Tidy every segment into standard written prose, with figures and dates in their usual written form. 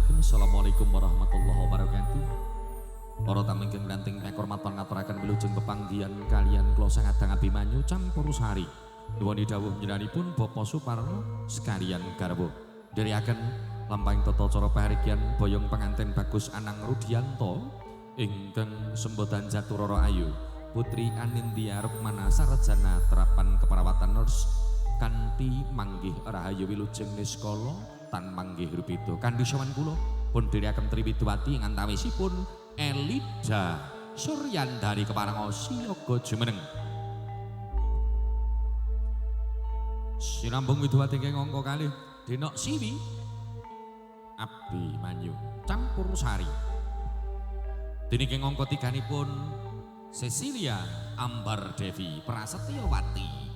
aturaken assalamualaikum warahmatullahi wabarakatuh. Para tamu ingkang lanting ekor matur ngaturaken wilujeng pepanggihan kalian kula sangadang Abimanyu Campurusari. Nuwun dawuh njenenganipun Bapak Suparno sekalian garwa. Dherekaken lampahing tata cara pahargyan boyong pengantin Bagus Anang Rudianto ingkang sembodan Jaturara Ayu. Putri Anindya Rukmana Sarjana Terapan Keperawatan Nurse kanthi manggih rahayu wilujeng niskala tan manggih rupita. Kanthi sawan kula pun dherekaken Triwidowati ngantawisipun Elida Suryandari keparengosi yoga jumeneng. Sinambung Widowati ing angka kalih Denok Siwi Abimanyu Campurusari. Dene ing angka 3-nipun Cecilia Ambar Devi Prasetyawati.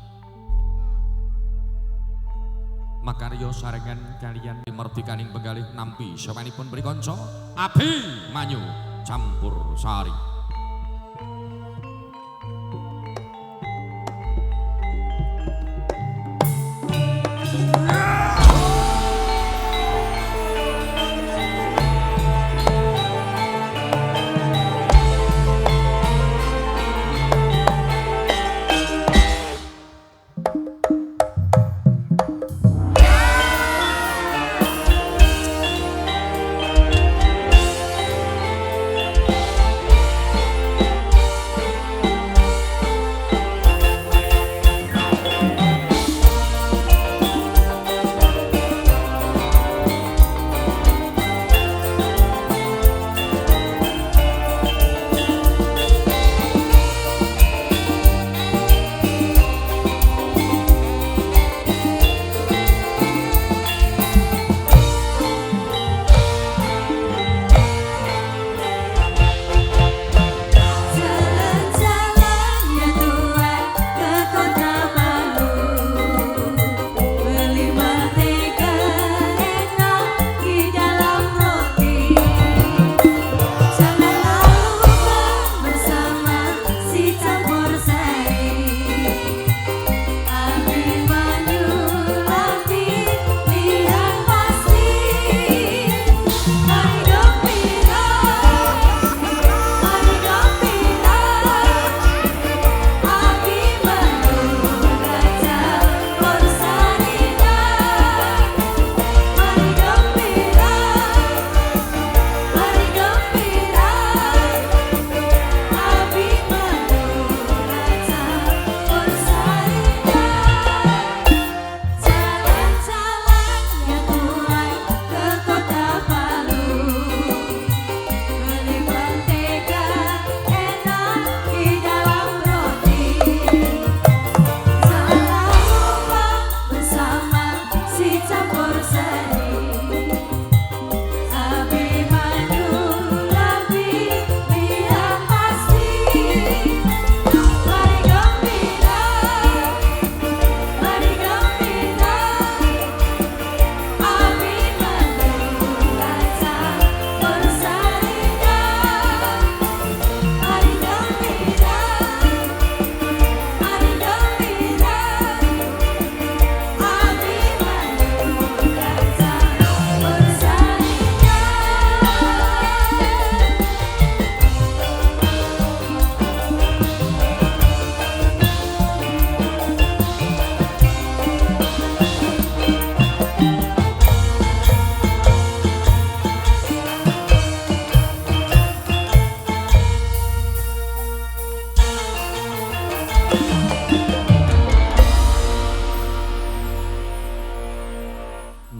Makarya sarengan kalian merdekaning penggalih nampi sawanipun prikanca Abimanyu Campurusari.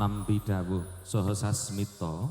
Nampi dawuh saha sasmita